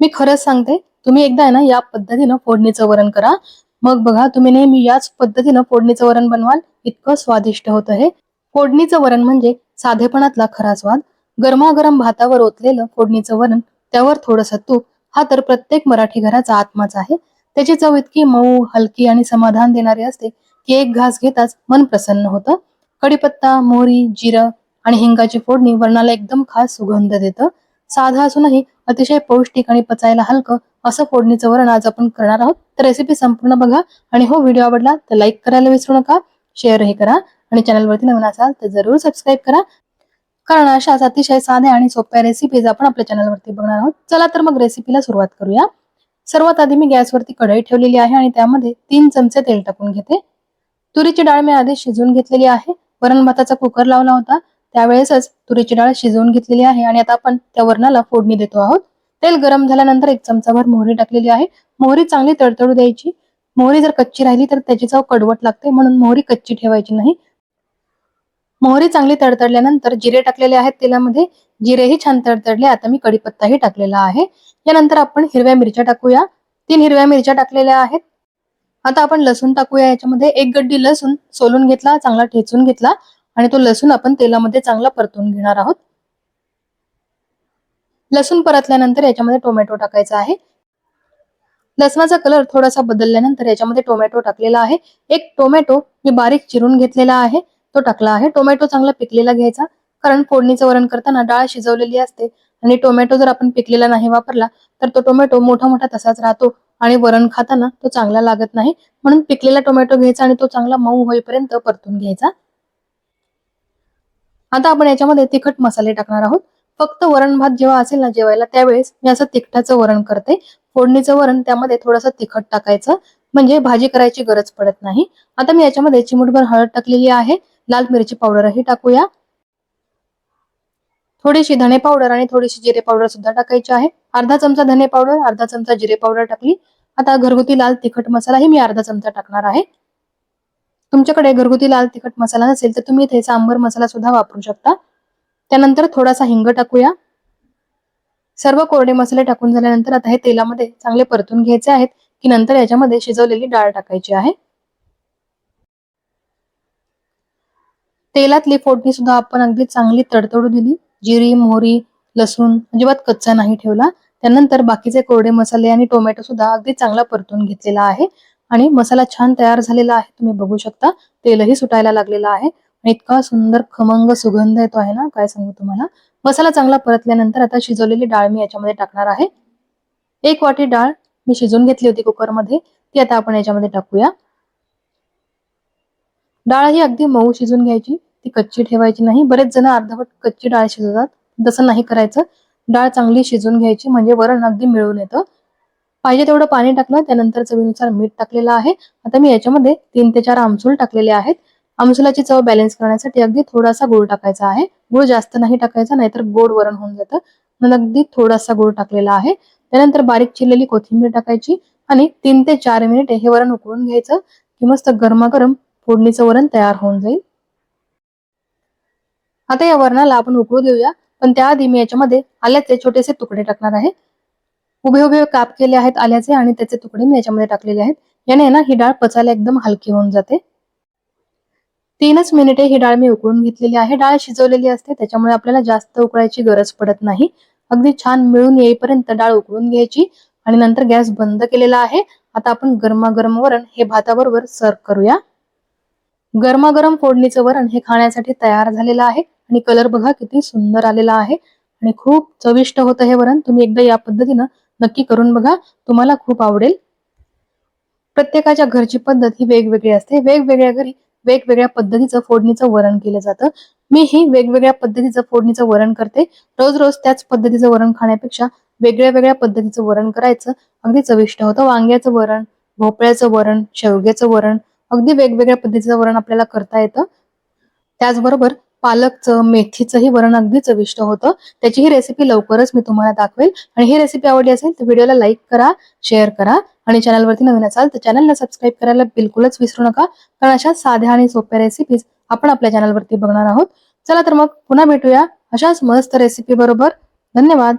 मी खरंच सांगते, तुम्ही एकदा आहे ना या पद्धतीनं फोडणीचं वरण करा. मग बघा तुम्ही नेहमी याच पद्धतीनं फोडणीचं वरण बनवाल, इतकं स्वादिष्ट होतं हे. फोडणीचं वरण म्हणजे साधेपणातला खरा स्वाद. गरमागरम भातावर ओतलेलं फोडणीचं वरण, त्यावर थोडंसं तूप, हा तर प्रत्येक मराठी घराचा आत्माच आहे. त्याची चव इतकी मऊ, हलकी आणि समाधान देणारी असते की एक घास घेताच मन प्रसन्न होतं. कढीपत्ता, मोहरी, जिरं आणि हिंगाची फोडणी वरणाला एकदम खास सुगंध देतं. साधं असूनही अतिशय पौष्टिक आणि पचायला हलकं असं फोडणीचं वरण आज आपण करणार आहोत. तर रेसिपी संपूर्ण बघा आणि हो, व्हिडिओ आवडला तर लाईक करायला विसरू नका, शेअरही करा आणि चॅनलवरती नवीन असाल तर जरूर सबस्क्राईब करा. कारण अशाच अतिशय साध्या आणि सोप्या रेसिपीज आपण आपल्या चॅनलवरती बघणार आहोत. चला तर मग रेसिपीला सुरुवात करूया. सर्वात आधी मी गॅसवरती कढई ठेवलेली आहे आणि त्यामध्ये 3 चमचे तेल टाकून घेते. तुरीची डाळ मी आधी शिजवून घेतलेली आहे. वरण भाताचा कुकर लावला होता, त्यावेळेसच तुरीची डाळ शिजवून घेतलेली आहे आणि आता आपण त्या वरणाला फोडणी देतो आहोत. तेल गरम झाल्यानंतर 1 चमचाभर मोहरी टाकलेली आहे. मोहरी चांगली तडतडू द्यायची. मोहरी जर कच्ची राहिली तर त्याची चव कडवट लागते, म्हणून मोहरी कच्ची ठेवायची नाही. मोहरी चांगली तडतडल्यानंतर जिरे टाकलेले आहेत तेलामध्ये. जिरेही छान तडतडले. आता मी कढीपत्ताही टाकलेला आहे. यानंतर आपण हिरव्या मिरच्या टाकूया. 3 हिरव्या मिरच्या टाकलेल्या आहेत. आता आपण लसूण टाकूया याच्यामध्ये. 1 गड्डी लसूण सोलून घेतला, चांगला ठेचून घेतला आणि तो लसूण आपण तेलामध्ये चांगला परतून घेणार आहोत. लसूण परतल्यानंतर याच्यामध्ये टोमॅटो टाकायचा आहे. लसणाचा कलर थोडासा बदलल्यानंतर याच्यामध्ये टोमॅटो टाकलेला आहे. 1 टोमॅटो मी बारीक चिरून घेतलेला आहे, तो टाकला आहे. टोमॅटो चांगला पिकलेला घ्यायचा, कारण फोडणीचं वरण करताना डाळ शिजवलेली असते आणि टोमॅटो जर आपण पिकलेला नाही वापरला तर तो टोमॅटो मोठा मोठा तसाच राहतो आणि वरण खाताना तो चांगला लागत नाही. म्हणून पिकलेला टोमॅटो घ्यायचा आणि तो चांगला मऊ होईपर्यंत परतून घ्यायचा. आता आपण याच्यामध्ये तिखट मसाले टाकणार आहोत. फक्त वरण भात जेव्हा असेल ना जेवायला, त्यावेळेस मी असं तिखटाचं वरण करते. फोडणीचं वरण त्यामध्ये थोडंसं तिखट टाकायचं, म्हणजे भाजी करायची गरज पडत नाही. आता मी याच्यामध्ये चिमूटभर हळद टाकलेली आहे. लाल मिरची पावडरही टाकूया. थोडीशी धने पावडर आणि थोडीशी जिरे पावडर सुद्धा टाकायची आहे. अर्धा चमचा धने पावडर, अर्धा चमचा जिरे पावडर टाकली. आता घरगुती लाल तिखट मसालाही मी अर्धा चमचा टाकणार आहे. तुमच्याकडे घरगुती लाल तिखट मसाला नसेल तर तुम्ही इथे सांबर मसाला सुद्धा वापरू शकता. त्यानंतर थोडासा हिंग टाकूया. सर्व कोरडे मसाले टाकून झाल्यानंतर आता हे तेलामध्ये चांगले परतून घ्यायचे आहेत, की नंतर याच्यामध्ये शिजवलेली डाळ टाकायची आहे. तेलातली फोडणी सुद्धा आपण अगदी चांगली तडतडू दिली. जिरी, मोहरी, लसूण अजिबात कच्चा नाही ठेवला. त्यानंतर बाकीचे कोरडे मसाले आणि टोमॅटो सुद्धा अगदी चांगला परतून घेतलेला आहे आणि मसाला छान तयार झालेला आहे. तुम्ही बघू शकता तेलही सुटायला लागलेलं आहे आणि इतका सुंदर खमंग सुगंध येतो आहे ना, काय सांगू तुम्हाला. मसाला चांगला परतल्यानंतर आता शिजवलेली डाळ मी याच्यामध्ये टाकणार आहे. 1 वाटी डाळ मी शिजवून घेतली होती कुकरमध्ये, ती आता आपण याच्यामध्ये टाकूया. डाळ ही अगदी मऊ शिजून घ्यायची, ती कच्ची ठेवायची नाही. बरेच जण अर्धवट कच्ची डाळ शिजवतात, तसं नाही करायचं. डाळ चांगली शिजून घ्यायची, म्हणजे वरण अगदी मिळून येतं. पाहिजे तेवढं पाणी टाकलं, त्यानंतर चवीनुसार मीठ टाकलेलं आहे. आता मी याच्यामध्ये 3 ते 4 आमसूल टाकलेले आहेत. आमसुलाची चव बॅलन्स करण्यासाठी अगदी थोडासा गूळ टाकायचा आहे. गूळ जास्त नाही टाकायचा, नाहीतर गोड वरण होऊन जातं. म्हणून अगदी थोडासा गूळ टाकलेला आहे. त्यानंतर बारीक चिरलेली कोथिंबीर टाकायची आणि 3 ते 4 मिनिटे हे वरण उकळून घ्यायचं, की मस्त गरमागरम फोडणीचं वरण तयार होऊन जाईल. आता या वरणाला आपण उकळू देऊया, पण त्याआधी मी याच्यामध्ये आल्याचे छोटेसे तुकडे टाकणार आहे. उभे उभे काप केले आहेत आल्याचे आणि त्याचे तुकडे मी याच्यामध्ये टाकलेले आहेत. याने ना ही डाळ पचायला एकदम हलकी होऊन जाते. 3च मिनिटे ही डाळ मी उकळून घेतलेली आहे. डाळ शिजवलेली असते, त्याच्यामुळे आपल्याला जास्त उकळायची गरज पडत नाही. अगदी छान मिळून येईपर्यंत डाळ उकळून घ्यायची आणि नंतर गॅस बंद केलेला आहे. आता आपण गरमागरम वरण हे भाताबरोबर सर्व्ह करूया. गरमागरम फोडणीचं वरण हे खाण्यासाठी तयार झालेलं आहे आणि कलर बघा किती सुंदर आलेला आहे आणि खूप चविष्ट होतं हे वरण. तुम्ही एकदा या पद्धतीनं नक्की करून बघा, तुम्हाला खूप आवडेल. प्रत्येकाच्या घरची पद्धत ही वेगवेगळी असते. वेगवेगळ्या घरी वेगवेगळ्या पद्धतीचं फोडणीचं वरण केलं जातं. मी ही वेगवेगळ्या पद्धतीचं फोडणीचं वरण करते. रोज रोज त्याच पद्धतीचं वरण खाण्यापेक्षा वेगळ्या वेगळ्या पद्धतीचं वरण करायचं अगदी चविष्ट होतं. वांग्याचं वरण, भोपळ्याचं वरण, शेवग्याचं वरण, अगदी वेगवेगळ्या पद्धतीचं वरण आपल्याला करता येतं. त्याचबरोबर पालकचं, मेथीचंही वरण अगदी चविष्ट होतं. त्याची ही रेसिपी लवकरच मी तुम्हाला दाखवेल आणि ही रेसिपी आवडली असेल तर व्हिडिओला लाईक करा, शेअर करा आणि चॅनलवरती नवीन असाल तर चॅनलला सबस्क्राईब करायला बिलकुलच विसरू नका. कारण अशा साध्या आणि सोप्या रेसिपीज आपण आपल्या चॅनलवरती बघणार आहोत. चला तर मग पुन्हा भेटूया अशाच मस्त रेसिपी बरोबर. धन्यवाद.